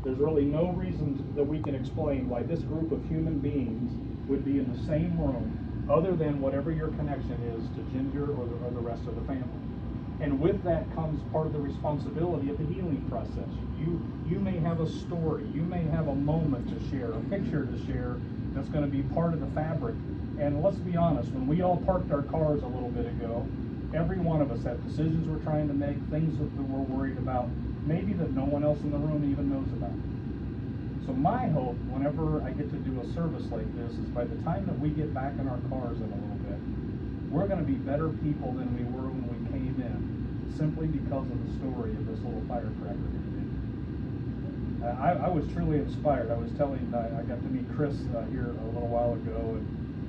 There's really no reason that we can explain why this group of human beings would be in the same room other than whatever your connection is to Ginger or the rest of the family. And with that comes part of the responsibility of the healing process. You may have a story, you may have a moment to share, a picture to share that's going to be part of the fabric. And let's be honest, when we all parked our cars a little bit ago, every one of us had decisions we're trying to make, things that we're worried about, maybe that no one else in the room even knows about. So my hope, whenever I get to do a service like this, is by the time that we get back in our cars in a little bit, we're going to be better people than we were when we came in, simply because of the story of this little firecracker. I was truly inspired. I was telling, I got to meet Chris here a little while ago,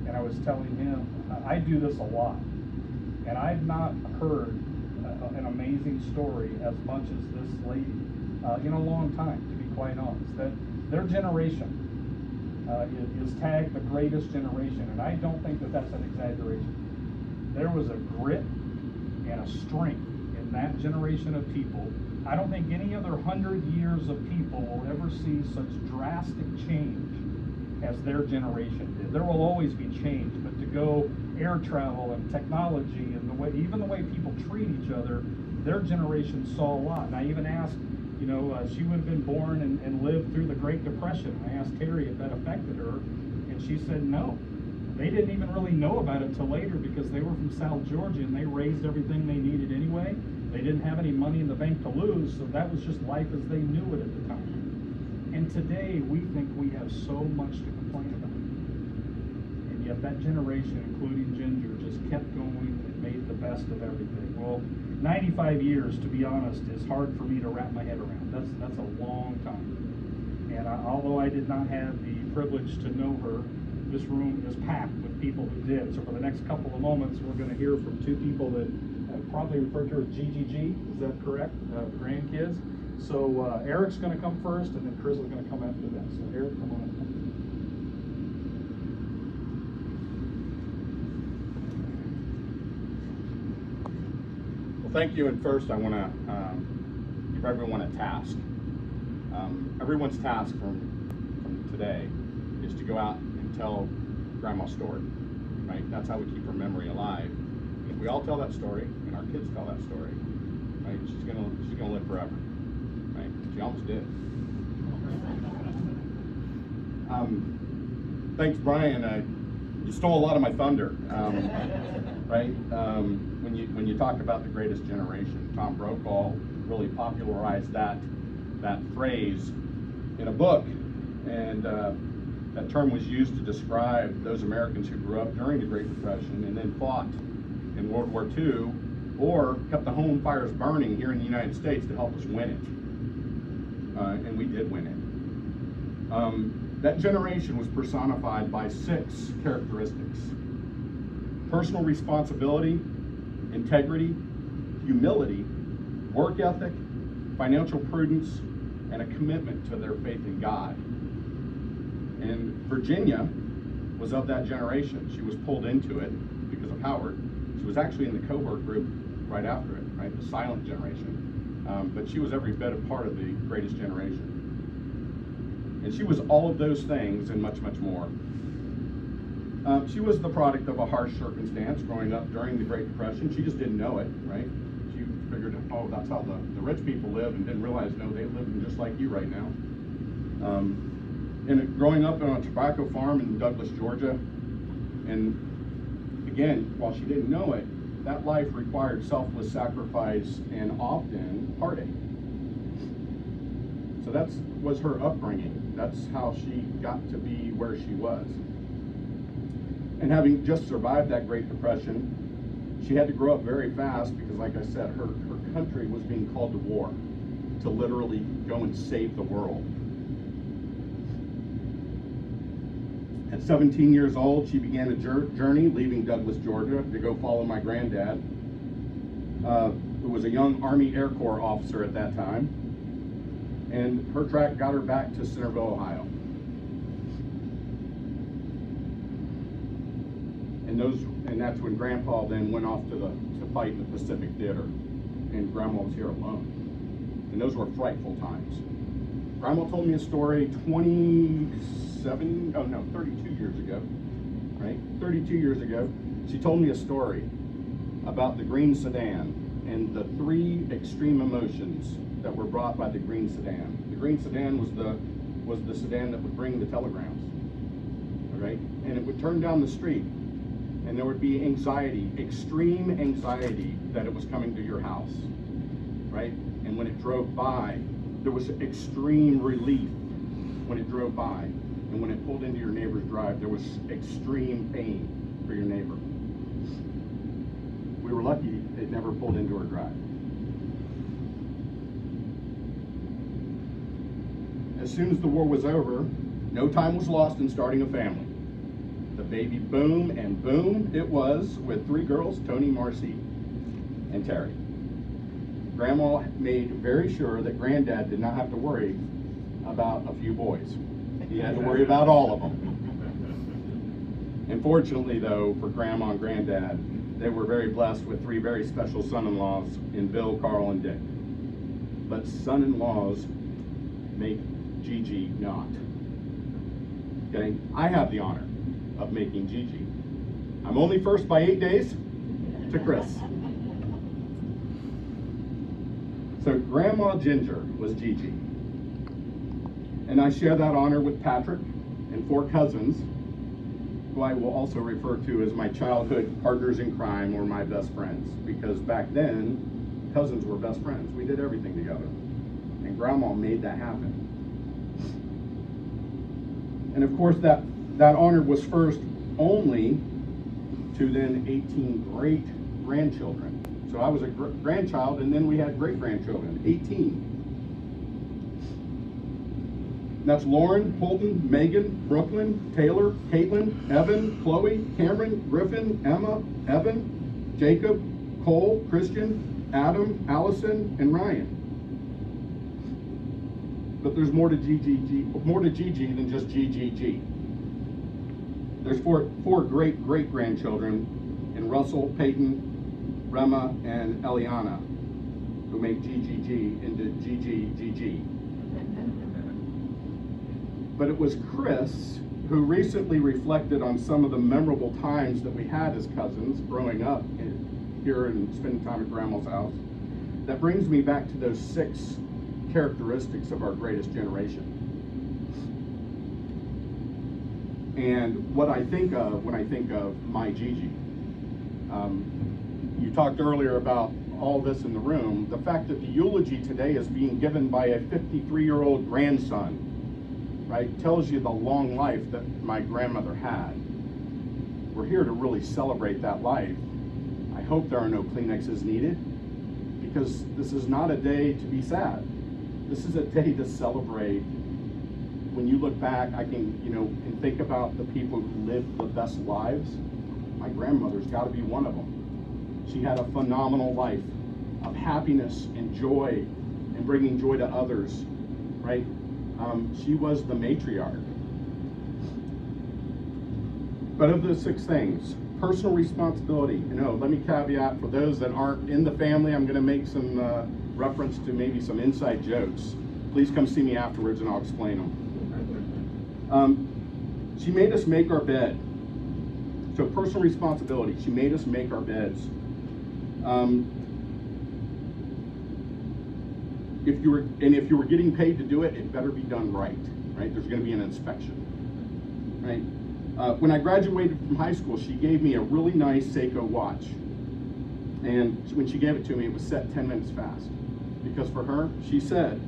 and I was telling him, I do this a lot, and I've not heard an amazing story as much as this lady in a long time, to be quite honest. That their generation is tagged the greatest generation, and I don't think that that's an exaggeration. There was a grit and a strength in that generation of people. I don't think any other 100 years of people will ever see such drastic change as their generation did. There will always be change, but to go air travel and technology and even the way people treat each other, their generation saw a lot. And I even asked, she would have been born and lived through the Great Depression. I asked Terry if that affected her, and she said no. They didn't even really know about it till later because they were from South Georgia and they raised everything they needed anyway. They didn't have any money in the bank to lose, so that was just life as they knew it at the time. And today, we think we have so much to complain about. And yet that generation, including Ginger, just kept going and made the best of everything. Well, 95 years, to be honest, is hard for me to wrap my head around. That's a long time. And although I did not have the privilege to know her, this room is packed with people who did. So for the next couple of moments, we're going to hear from two people that probably referred to her as GGG. Is that correct? Grandkids. So Eric's going to come first, and then Chris is going to come after that. So Eric, come on in. Well, thank you. And first, I want to give everyone a task. Everyone's task from today is to go out and tell Grandma's story. Right? That's how we keep her memory alive. And if we all tell that story, and our kids tell that story, right? She's gonna live forever. Right? She almost did. Thanks, Brian. You stole a lot of my thunder. Right? When you talk about the greatest generation, Tom Brokaw really popularized that phrase in a book, and that term was used to describe those Americans who grew up during the Great Depression and then fought in World War II or kept the home fires burning here in the United States to help us win it. And we did win it. That generation was personified by 6 characteristics: personal responsibility, integrity, humility, work ethic, financial prudence, and a commitment to their faith in God. And Virginia was of that generation. She was pulled into it because of Howard. She was actually in the cohort group right after it, right? The silent generation. But she was every bit a part of the greatest generation. And she was all of those things and much, much more. She was the product of a harsh circumstance growing up during the Great Depression. She just didn't know it, right? She figured, oh, that's how the rich people live, and didn't realize, no, they live just like you right now. And growing up on a tobacco farm in Douglas, Georgia, and again, while she didn't know it, that life required selfless sacrifice and often heartache. So that was her upbringing. That's how she got to be where she was. And having just survived that Great Depression, she had to grow up very fast because, like I said, her country was being called to war, to literally go and save the world. At 17 years old, she began a journey leaving Douglas, Georgia, to go follow my granddad, who was a young Army Air Corps officer at that time. And her track got her back to Centerville, Ohio. And that's when Grandpa then went off to fight in the Pacific Theater, and Grandma was here alone. And those were frightful times. Grandma told me a story 32 years ago, right? 32 years ago, she told me a story about the green sedan and the 3 extreme emotions that were brought by the green sedan. The green sedan was the sedan that would bring the telegrams, right? And it would turn down the street, and there would be anxiety, extreme anxiety that it was coming to your house, right? And when it drove by, there was extreme relief when it drove by. And when it pulled into your neighbor's drive, there was extreme pain for your neighbor. We were lucky it never pulled into our drive. As soon as the war was over, no time was lost in starting a family. The baby boom and boom it was, with 3 girls, Tony, Marcy, and Terry. Grandma made very sure that Granddad did not have to worry about a few boys. He had to worry about all of them. And fortunately, though, for Grandma and Granddad, they were very blessed with 3 very special son-in-laws in Bill, Carl, and Dick. But son-in-laws make Gigi not. Okay? I have the honor of making Gigi. I'm only first by 8 days to Chris. So Grandma Ginger was Gigi. And I share that honor with Patrick and 4 cousins, who I will also refer to as my childhood partners in crime or my best friends, because back then, cousins were best friends. We did everything together. And Grandma made that happen. And of course, that honor was first only to then 18 great grandchildren. So I was a grandchild, and then we had great grandchildren, 18. That's Lauren, Holton, Megan, Brooklyn, Taylor, Caitlin, Evan, Chloe, Cameron, Griffin, Emma, Evan, Jacob, Cole, Christian, Adam, Allison, and Ryan. But there's more to Gigi than just GGG. There's four great grandchildren in Russell, Peyton, Rema, and Eliana, who make GGG into GGGG. But it was Chris who recently reflected on some of the memorable times that we had as cousins growing up here and spending time at Grandma's house. That brings me back to those 6 characteristics of our greatest generation. And what I think of when I think of my Gigi. You talked earlier about all this in the room. The fact that the eulogy today is being given by a 53-year-old grandson, right, tells you the long life that my grandmother had. We're here to really celebrate that life. I hope there are no Kleenexes needed, because this is not a day to be sad. This is a day to celebrate. When you look back, I can think about the people who lived the best lives. My grandmother's got to be one of them. She had a phenomenal life of happiness and joy and bringing joy to others, right? She was the matriarch. But of the 6 things, personal responsibility, let me caveat, for those that aren't in the family, I'm going to make some reference to maybe some inside jokes. Please come see me afterwards and I'll explain them. She made us make our bed. So personal responsibility, she made us make our beds. If you were getting paid to do it, it better be done right? There's going to be an inspection, right? When I graduated from high school, she gave me a really nice Seiko watch. And when she gave it to me, it was set 10 minutes fast. Because for her, she said,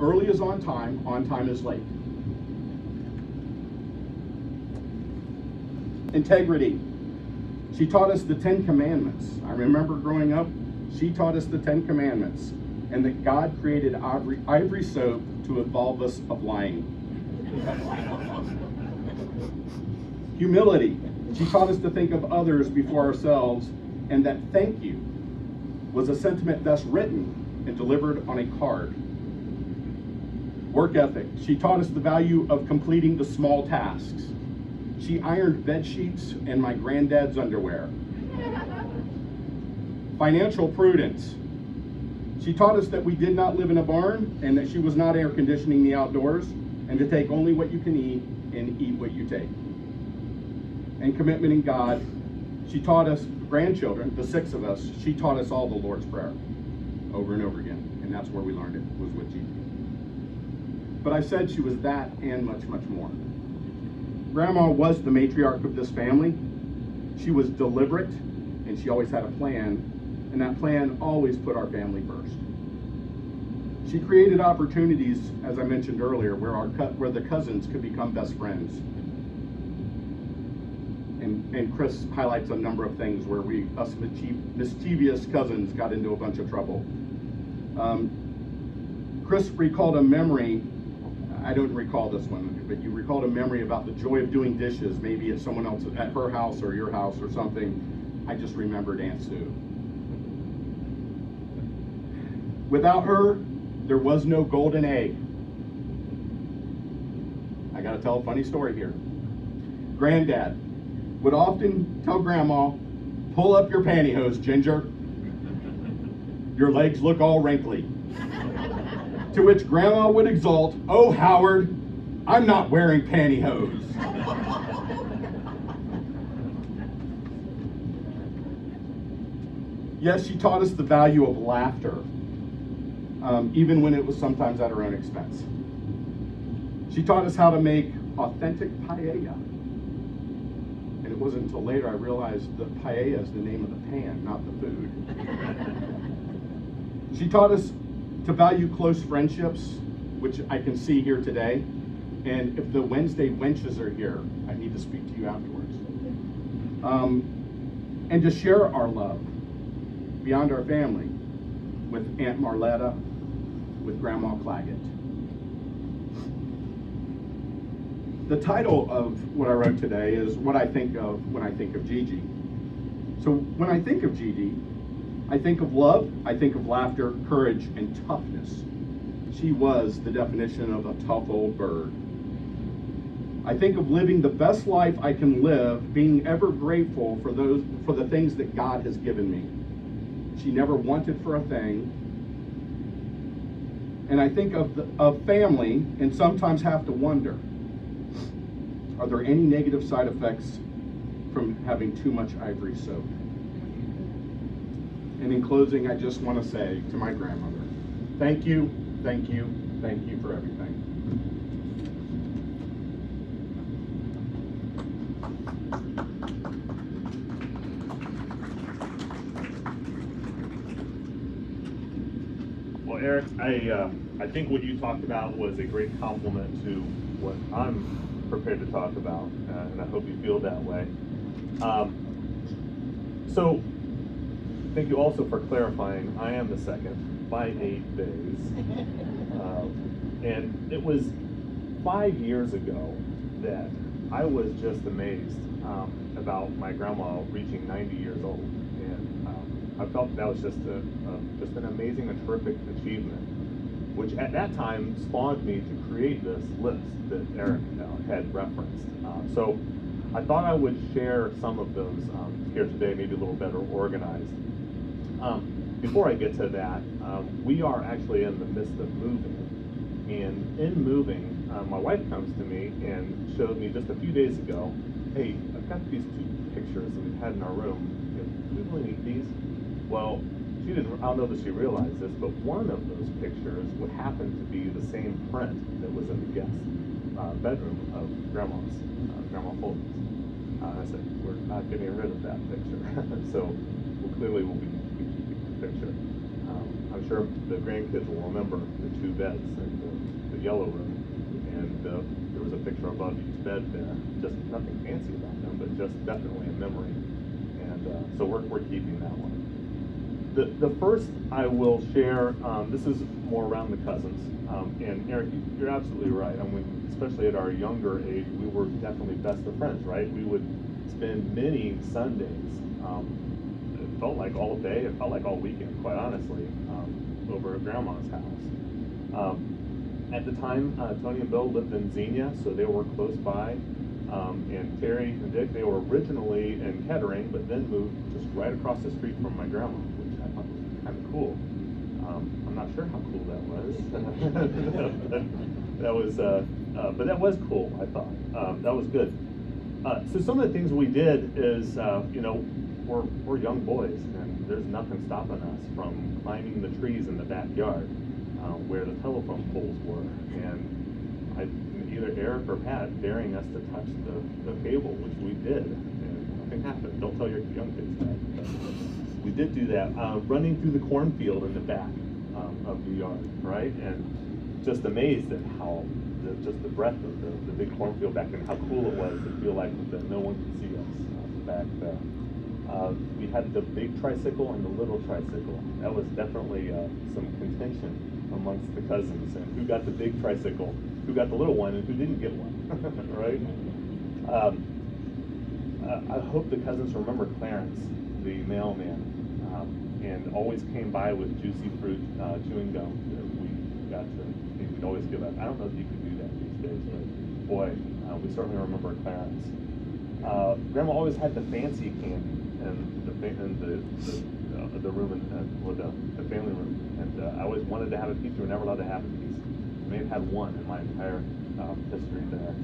early is on time is late. Integrity. She taught us the 10 commandments. I remember growing up, she taught us the 10 commandments, and that God created ivory soap to absolve us of lying. Humility. She taught us to think of others before ourselves, and that thank you was a sentiment best written and delivered on a card. Work ethic. She taught us the value of completing the small tasks. She ironed bed sheets and my granddad's underwear. Financial prudence. She taught us that we did not live in a barn and that she was not air conditioning the outdoors, and to take only what you can eat and eat what you take. And commitment in God. She taught us, grandchildren, the 6 of us, she taught us all the Lord's Prayer over and over again. And that's where we learned it, was with Gigi. But I said she was that and much, much more. Grandma was the matriarch of this family. She was deliberate, and she always had a plan, and that plan always put our family first. She created opportunities, as I mentioned earlier, where the cousins could become best friends. And Chris highlights a number of things where us mischievous cousins got into a bunch of trouble. Chris recalled a memory. I don't recall this one, but you recalled a memory about the joy of doing dishes, maybe at someone else, at her house or your house or something. I just remembered Aunt Sue. Without her, there was no golden egg. I gotta tell a funny story here. Granddad would often tell Grandma, "Pull up your pantyhose, Ginger. Your legs look all wrinkly." To which Grandma would exult, "Oh, Howard, I'm not wearing pantyhose." Yes, she taught us the value of laughter, even when it was sometimes at her own expense. She taught us how to make authentic paella. And it wasn't until later I realized that paella is the name of the pan, not the food. She taught us to value close friendships, which I can see here today. And if the Wednesday wenches are here, I need to speak to you afterwards. And to share our love beyond our family with Aunt Marletta, with Grandma Claggett. The title of what I wrote today is What I Think of When I Think of Gigi. So when I think of Gigi, I think of love, I think of laughter, courage, and toughness. She was the definition of a tough old bird. I think of living the best life I can live, being ever grateful for the things that God has given me. She never wanted for a thing. And I think of family, and sometimes have to wonder, are there any negative side effects from having too much ivory soap? And in closing, I just want to say to my grandmother, thank you, thank you, thank you for everything. Well, Eric, I think what you talked about was a great compliment to what I'm prepared to talk about, and I hope you feel that way. So, thank you also for clarifying, I am the second by 8 days. And it was 5 years ago that I was just amazed about my grandma reaching 90 years old. And I felt that was just an amazing and terrific achievement, which at that time spawned me to create this list that Eric had referenced. So I thought I would share some of those here today, maybe a little better organized. Before I get to that, we are actually in the midst of moving. And in moving, my wife comes to me and showed me just a few days ago, hey, I've got these 2 pictures that we've had in our room. Do we really need these? Well, she didn't, I don't know that she realized this, but one of those pictures would happen to be the same print that was in the guest bedroom of Grandma Holton's. I said, we're not getting rid of that picture. So we'll be keeping the picture. I'm sure the grandkids will remember the 2 beds in the yellow room. And there was a picture above each bed there. Just nothing fancy about them, but just definitely a memory. And so we're keeping that one. The first I will share, this is more around the cousins. And Eric, you're absolutely right. I mean, especially at our younger age, we were definitely best of friends, right? We would spend many Sundays, it felt like all day, it felt like all weekend, quite honestly, over at Grandma's house. At the time, Tony and Bill lived in Xenia, so they were close by. And Terry and Dick, they were originally in Kettering, but then moved just right across the street from my grandma, which I thought was kind of cool. I'm not sure how cool that was. But that was cool, I thought. That was good. So some of the things we did is, we're young boys, and there's nothing stopping us from climbing the trees in the backyard where the telephone poles were. And either Eric or Pat daring us to touch the cable, which we did. And nothing happened. Don't tell your young kids that. But we did do that. Running through the cornfield in the back of the yard, right? And just amazed at how just the breadth of the big cornfield back then, how cool it was to feel like that no one could see us back there. We had the big tricycle and the little tricycle. That was definitely some contention amongst the cousins, and who got the big tricycle, who got the little one, and who didn't get one, right? I hope the cousins remember Clarence, the mailman, and always came by with juicy fruit chewing gum that we'd always give out. I don't know if you could do that these days, but boy, we certainly remember Clarence. Grandma always had the fancy candy in the room or the family room, and I always wanted to have a piece. We were never allowed to have a piece. I may have had one in my entire history there.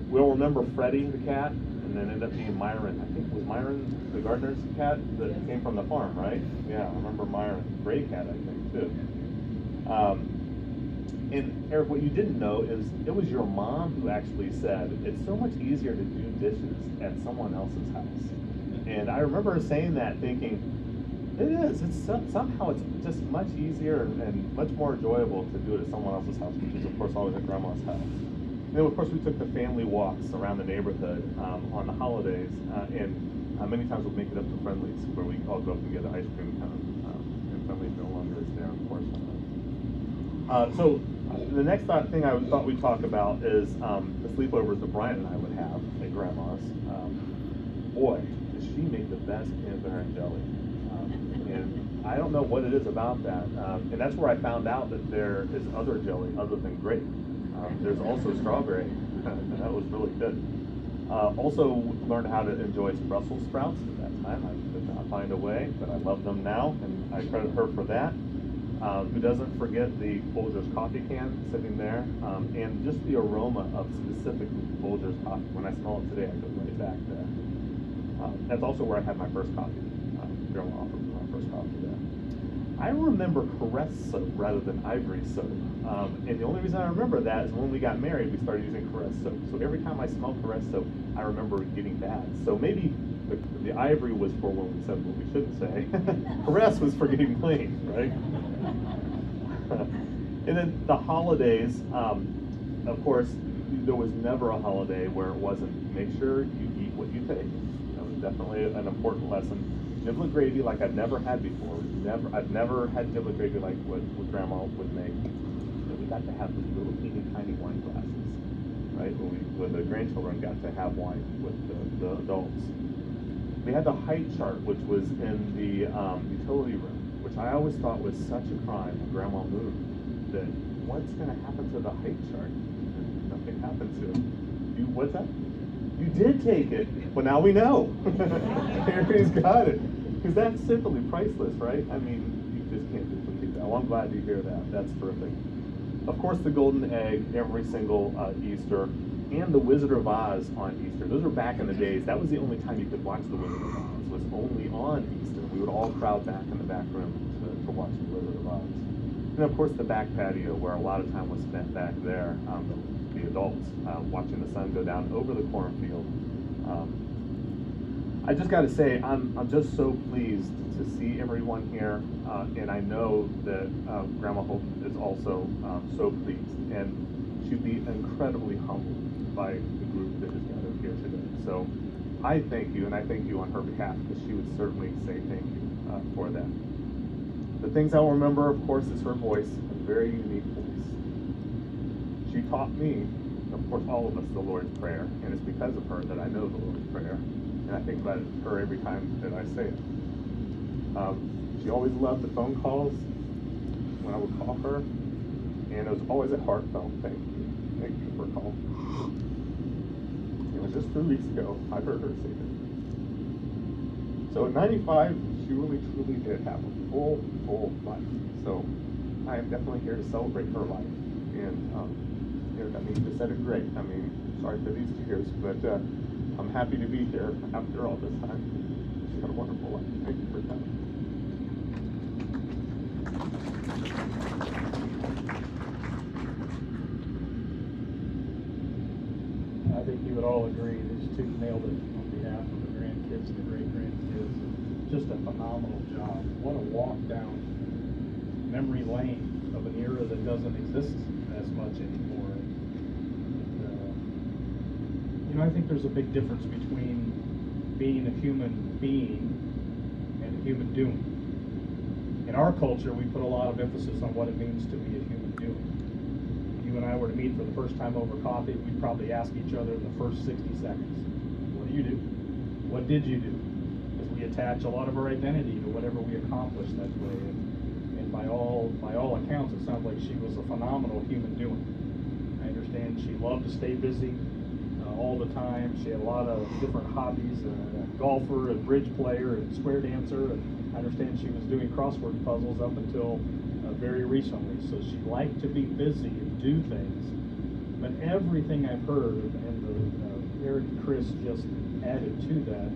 We'll remember Freddie the cat, and then ended up being Myron. I think it was Myron the gardener's cat that came from the farm, right? Yeah, I remember Myron. Gray cat, I think, too. And Eric, what you didn't know is it was your mom who actually said, it's so much easier to do dishes at someone else's house. And I remember her saying that thinking, it is, somehow it's just much easier and much more enjoyable to do it at someone else's house, which is of course always at Grandma's house. And then of course we took the family walks around the neighborhood on the holidays, and many times we'd make it up to Friendly's, where we all go up and get an ice cream cone, and Friendly's no longer is there, of course. So the next thing I thought we'd talk about is the sleepovers that Brian and I would have at Grandma's. Boy, does she make the best peanut butter and jelly. And I don't know what it is about that. And that's where I found out that there is other jelly other than grape. There's also strawberry, and that was really good. Also learned how to enjoy Brussels sprouts at that time. I could not find a way, but I love them now, and I credit her for that. Who doesn't forget the Folgers coffee can sitting there, and just the aroma of specifically Folgers coffee. When I smell it today, I go right back there. That's also where I had my first coffee. Grandma offered me my first coffee there. I remember Caress soap rather than Ivory soap, and the only reason I remember that is when we got married, we started using Caress soap. So every time I smell Caress soap, I remember getting bad. So maybe the Ivory was for when we said what we shouldn't say. Caress was for getting clean, right? And then the holidays, of course, there was never a holiday where it wasn't make sure you eat what you take. That was definitely an important lesson. Niblet gravy like I've never had before. I've never had niblet gravy like what Grandma would make. And we got to have these little teeny tiny wine glasses, right? When the grandchildren got to have wine with the adults. We had the height chart, which was in the utility room, which I always thought was such a crime when Grandma moved, that what's going to happen to the height chart? And nothing happened to it. What's that? You did take it. Well, now we know. Harry's got it. Because that's simply priceless, right? I mean, you just can't duplicate that. Well, I'm glad to hear that. That's terrific. Of course, the golden egg every single Easter, and the Wizard of Oz on Easter. Those were back in the days. That was the only time you could watch the Wizard of Oz, was only on Easter. We would all crowd back in the back room to watch the Wizard of Oz. And of course the back patio, where a lot of time was spent back there, the adults, watching the sun go down over the cornfield. I just got to say, I'm just so pleased to see everyone here, and I know that Grandma Holton is also so pleased, and she'd be incredibly humbled by the group that is gathered here today. So I thank you, and I thank you on her behalf, because she would certainly say thank you for that. The things I'll remember, of course, is her voice, a very unique voice. She taught me, of course, all of us, the Lord's Prayer, and it's because of her that I know the Lord's Prayer, and I think about her every time that I say it. She always loved the phone calls when I would call her, and it was always a heartfelt thank you. Thank you for calling. It was just 2 weeks ago I heard her say that. So at 95, she really truly did have a full life. So I am definitely here to celebrate her life. And Eric, I mean, you just said it great. I mean, sorry for these tears, but I'm happy to be here after all this time. She's had a wonderful life. Thank you for coming. I think you would all agree these two nailed it on behalf of the grandkids and the great-grandkids. Just a phenomenal job. What a walk down memory lane of an era that doesn't exist as much anymore. And, I think there's a big difference between being a human being and a human doing. In our culture, we put a lot of emphasis on what it means to be a human doing. You and I were to meet for the first time over coffee, we'd probably ask each other in the first 60 seconds, what do you do? What did you do? Because we attach a lot of our identity to whatever we accomplish that way. And by all accounts, it sounds like she was a phenomenal human doing. I understand she loved to stay busy all the time. She had a lot of different hobbies, a golfer, a bridge player, and square dancer. And I understand she was doing crossword puzzles up until very recently. So she liked to be busy and do things. But everything I've heard, and Eric and Chris just added to that,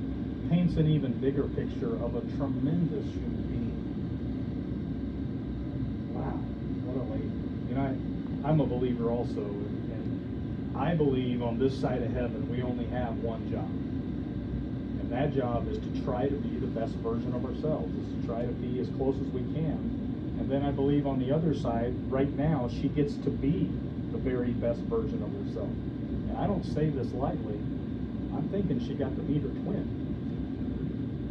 paints an even bigger picture of a tremendous human being. Wow, what a lady. I'm a believer also, and I believe on this side of heaven we only have one job. And that job is to try to be the best version of ourselves, is to try to be as close as we can. And then I believe on the other side, right now, she gets to be the very best version of herself. And I don't say this lightly. I'm thinking she got to meet her twin.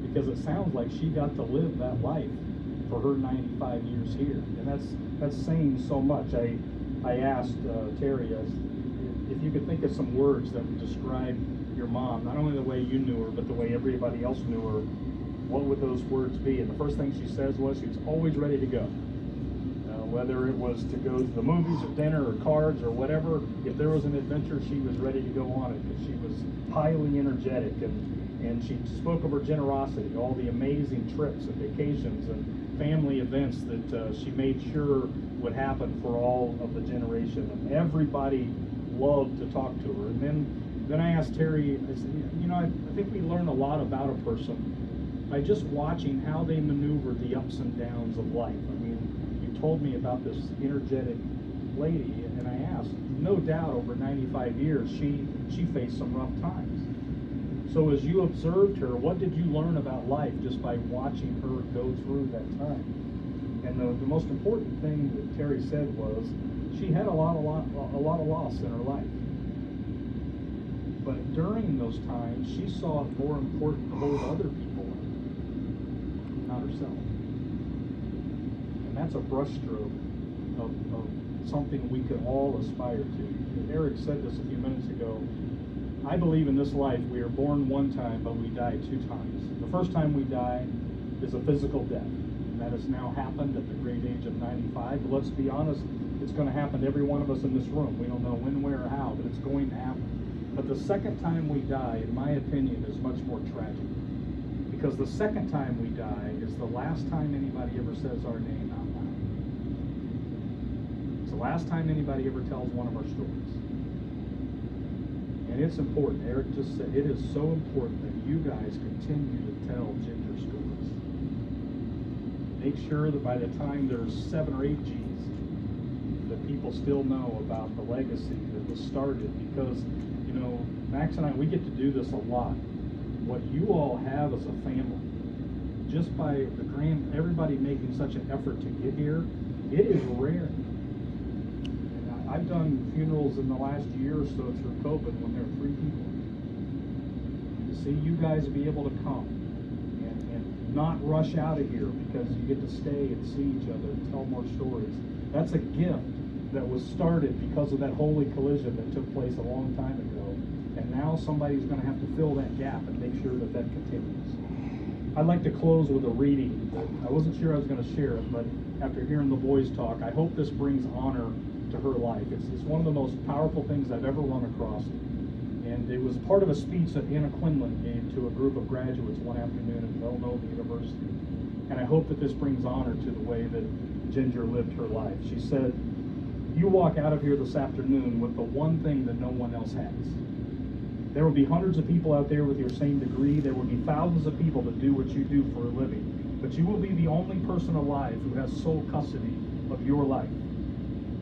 Because it sounds like she got to live that life for her 95 years here. And that's saying so much. I asked Terry if you could think of some words that would describe your mom, not only the way you knew her, but the way everybody else knew her, what would those words be? And the first thing she says was she was always ready to go. Whether it was to go to the movies or dinner or cards or whatever, if there was an adventure, she was ready to go on it because she was highly energetic. And she spoke of her generosity, all the amazing trips and vacations and family events that she made sure would happen for all of the generation. And everybody loved to talk to her. And then I asked Terry, I said, I think we learn a lot about a person by just watching how they maneuver the ups and downs of life. I mean, you told me about this energetic lady, and I asked, no doubt over 95 years, she faced some rough times. So as you observed her, what did you learn about life just by watching her go through that time? And the most important thing that Terry said was, she had a lot of loss in her life. But during those times, she saw it more important to hold other people up, not herself. And that's a brushstroke of something we could all aspire to. Eric said this a few minutes ago. I believe in this life we are born one time, but we die two times. The first time we die is a physical death. And that has now happened at the great age of 95. But let's be honest, it's going to happen to every one of us in this room. We don't know when, where, or how, but it's going to happen. But the second time we die, in my opinion, is much more tragic. Because the second time we die is the last time anybody ever says our name out loud. It's the last time anybody ever tells one of our stories. And it's important. Eric just said it is so important that you guys continue to tell Ginger stories. Make sure that by the time there's 7 or 8 G's, that people still know about the legacy that was started. Because, Max and I, we get to do this a lot. What you all have as a family, just by everybody making such an effort to get here, it is rare. I've done funerals in the last year or so through COVID when there were 3 people. To see you guys be able to come and not rush out of here because you get to stay and see each other and tell more stories. That's a gift that was started because of that holy collision that took place a long time ago. And now somebody's going to have to fill that gap and make sure that that continues. I'd like to close with a reading. I wasn't sure I was going to share it, but after hearing the boys talk, I hope this brings honor to her life. It's one of the most powerful things I've ever run across And it was part of a speech that Anna Quinlan gave to a group of graduates one afternoon at Villanova University. And I hope that this brings honor to the way that Ginger lived her life. She said, "You walk out of here this afternoon with the one thing that no one else has. There will be hundreds of people out there with your same degree. There will be thousands of people that do what you do for a living. But you will be the only person alive who has sole custody of your life,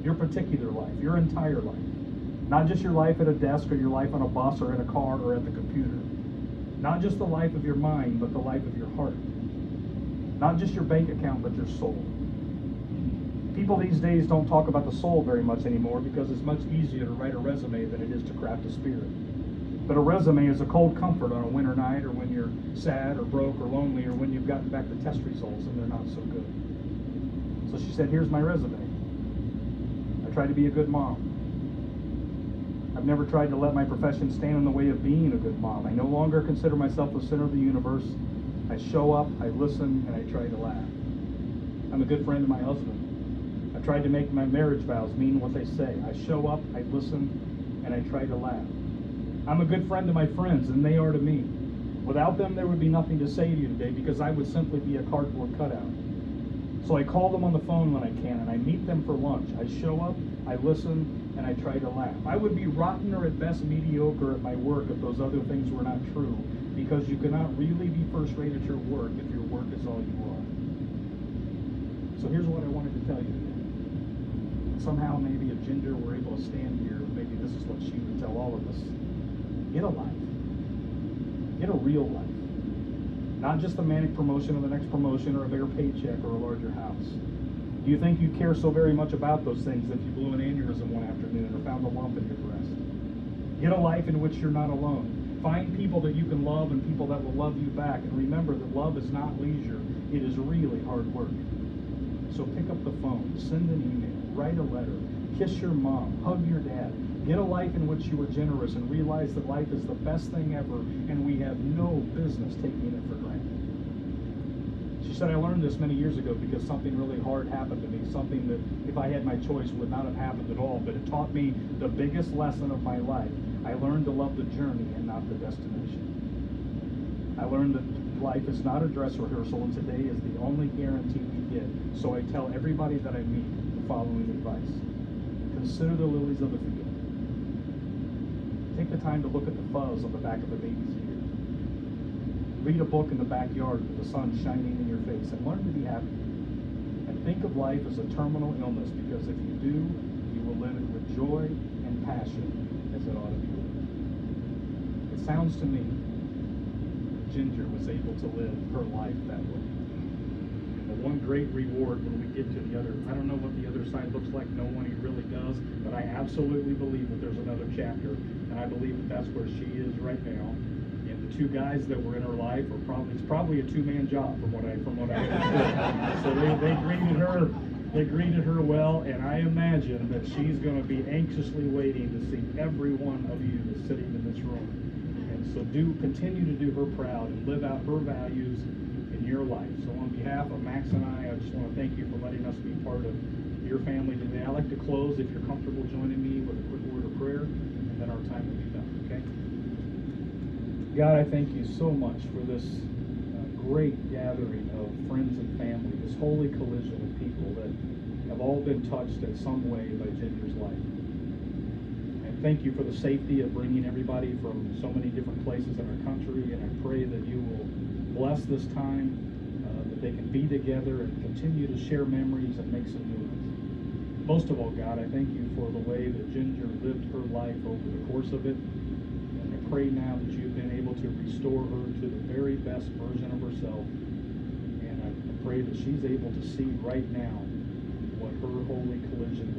your particular life, your entire life. Not just your life at a desk or your life on a bus or in a car or at the computer. Not just the life of your mind, but the life of your heart. Not just your bank account, but your soul." People these days don't talk about the soul very much anymore because it's much easier to write a resume than it is to craft a spirit. But a resume is a cold comfort on a winter night, or when you're sad or broke or lonely, or when you've gotten back the test results and they're not so good. So she said, "Here's my resume. I tried to be a good mom. I've never tried to let my profession stand in the way of being a good mom. I no longer consider myself the center of the universe. I show up, I listen, and I try to laugh. I'm a good friend to my husband. I tried to make my marriage vows mean what they say. I show up, I listen, and I try to laugh. I'm a good friend to my friends, and they are to me. Without them, there would be nothing to say to you today because I would simply be a cardboard cutout. So I call them on the phone when I can, and I meet them for lunch. I show up, I listen, and I try to laugh. I would be rotten or at best mediocre at my work if those other things were not true, because you cannot really be first-rate at your work if your work is all you are. So here's what I wanted to tell you today. Somehow, maybe if Ginger were able to stand here, maybe this is what she would tell all of us. Get a life. Get a real life. Not just the manic promotion or the next promotion or a bigger paycheck or a larger house. Do you think you care so very much about those things that you blew an aneurysm one afternoon or found a lump in your breast? Get a life in which you're not alone. Find people that you can love and people that will love you back. And remember that love is not leisure. It is really hard work. So pick up the phone, send an email, write a letter, kiss your mom, hug your dad. Get a life in which you are generous and realize that life is the best thing ever and we have no business taking it for granted. She said, "I learned this many years ago because something really hard happened to me, something that if I had my choice would not have happened at all, but it taught me the biggest lesson of my life. I learned to love the journey and not the destination. I learned that life is not a dress rehearsal and today is the only guarantee we get. So I tell everybody that I meet the following advice. Consider the lilies of the field. Take the time to look at the fuzz on the back of a baby's ear. Read a book in the backyard with the sun shining in your face and learn to be happy. And think of life as a terminal illness because if you do, you will live it with joy and passion as it ought to be lived." It sounds to me that Ginger was able to live her life that way. And the one great reward when we get to the other, I don't know what the other side looks like, no one really does, but I absolutely believe that there's another chapter. And I believe that that's where she is right now. And the two guys that were in her life are it's probably a two-man job from what I understood. So they greeted her well, and I imagine that she's going to be anxiously waiting to see every one of you that's sitting in this room. And so continue to do her proud and live out her values in your life. So on behalf of Max and I just want to thank you for letting us be part of your family today. I'd like to close, if you're comfortable joining me, with a quick word of prayer, and then our time will be done, okay? God, I thank you so much for this great gathering of friends and family, this holy collision of people that have all been touched in some way by Ginger's life. And thank you for the safety of bringing everybody from so many different places in our country, and I pray that you will bless this time, that they can be together and continue to share memories and make some new ones. Most of all, God, I thank you for the way that Ginger lived her life over the course of it. And I pray now that you've been able to restore her to the very best version of herself. And I pray that she's able to see right now what her holy collision